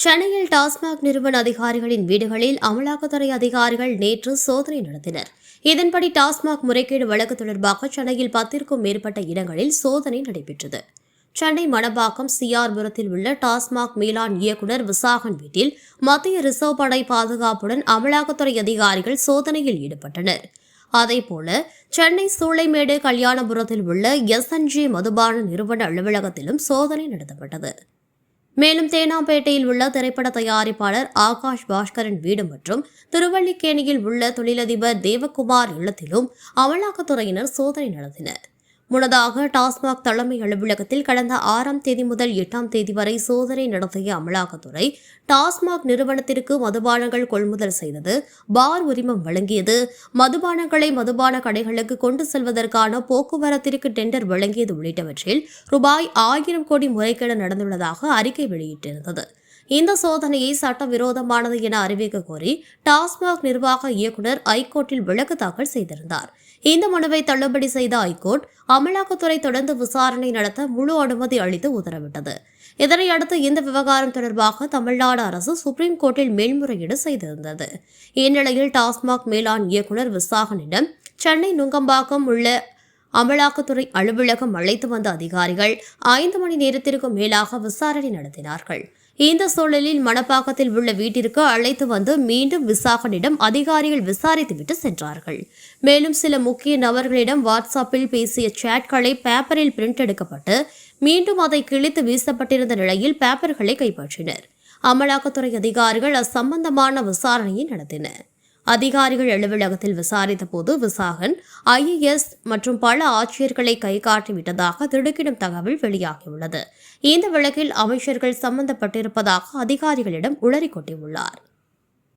சென்னையில் டாஸ்மாக் நிறுவன அதிகாரிகளின் வீடுகளில் அமலாக்கத்துறை அதிகாரிகள் நேற்று சோதனை நடத்தினர். இதன்படி டாஸ்மாக் முறைகேடு வழக்கு தொடர்பாக சென்னையில் 10க்கும் மேற்பட்ட இடங்களில் சோதனை நடைபெற்றது. சென்னை மணப்பாக்கம் சிஆர்புரத்தில் உள்ள டாஸ்மாக் மேலாண் இயக்குநர் விசாகன் வீட்டில் மத்திய ரிசர்வ் படை பாதுகாப்புடன் அமலாக்கத்துறை அதிகாரிகள் சோதனையில் ஈடுபட்டனர். அதேபோல சென்னை சூளைமேடு கல்யாணபுரத்தில் உள்ள SNG மதுபான நிறுவன அலுவலகத்திலும் சோதனை நடத்தப்பட்டது. மேலும் தேனாம்பேட்டையில் உள்ள திரைப்பட தயாரிப்பாளர் ஆகாஷ் பாஸ்கரின் வீடு மற்றும் திருவல்லிக்கேணியில் உள்ள தொழிலதிபர் தேவகுமார் இல்லத்திலும் அமலாக்கத்துறையினர் சோதனை நடத்தினர். முன்னதாக டாஸ்மாக் தலைமை அலுவலகத்தில் கடந்த 6ஆம் தேதி முதல் 8ஆம் தேதி வரை சோதனை நடத்திய அமலாக்கத்துறை டாஸ்மாக் நிறுவனத்திற்கு மதுபானங்கள் கொள்முதல் செய்தது, பார் உரிமம் வழங்கியது, மதுபானங்களை மதுபான கடைகளுக்கு கொண்டு செல்வதற்கான போக்குவரத்திற்கு டெண்டர் வழங்கியது உள்ளிட்டவற்றில் ரூபாய் 1000 கோடி முறைகேடு நடந்துள்ளதாக அறிக்கை வெளியிட்டிருந்தது. இந்த சோதனையை சட்டவிரோதமானது என அறிவிக்க கோரி டாஸ்மாக் நிர்வாக இயக்குநர் ஐகோர்ட்டில் வழக்கு தாக்கல் செய்திருந்தார். இந்த மனுவை தள்ளுபடி செய்த ஐகோர்ட் அமலாக்கத்துறை தொடர்ந்து விசாரணை நடத்த முழு அனுமதி அளித்து உத்தரவிட்டது. இதனையடுத்து இந்த விவகாரம் தொடர்பாக தமிழ்நாடு அரசு சுப்ரீம் கோர்ட்டில் மேல்முறையீடு செய்திருந்தது. இந்நிலையில் டாஸ்மாக் மேலாண் இயக்குநர் விசாகனிடம் சென்னை நுங்கம்பாக்கம் உள்ள அமலாக்கத்துறை அலுவலகம் அழைத்து வந்த அதிகாரிகள் 5 மணி நேரத்திற்கும் மேலாக விசாரணை நடத்தினார்கள். இந்த சூழலில் மணப்பாக்கத்தில் உள்ள வீட்டிற்கு அழைத்து வந்து மீண்டும் விசாகனிடம் அதிகாரிகள் விசாரித்துவிட்டு சென்றார்கள். மேலும் சில முக்கிய நபர்களிடம் வாட்ஸ்அப்பில் பேசிய சேட்களை பேப்பரில் பிரிண்ட் எடுக்கப்பட்டு மீண்டும் அதை கிழித்து வீசப்பட்டிருந்த நிலையில் பேப்பர்களை கைப்பற்றினர். அமலாக்கத்துறை அதிகாரிகள் அச்சம்பந்தமான விசாரணையை நடத்தினர். அதிகாரிகள் அலுவலகத்தில் விசாரித்த போது விசாகன் IAS மற்றும் பல ஆட்சியர்களை கை காட்டிவிட்டதாக திடுக்கிடும் தகவல் வெளியாகியுள்ளது. இந்த வழக்கில் அமைச்சர்கள் சம்பந்தப்பட்டிருப்பதாக அதிகாரிகளிடம் உளறி கொட்டியுள்ளார்.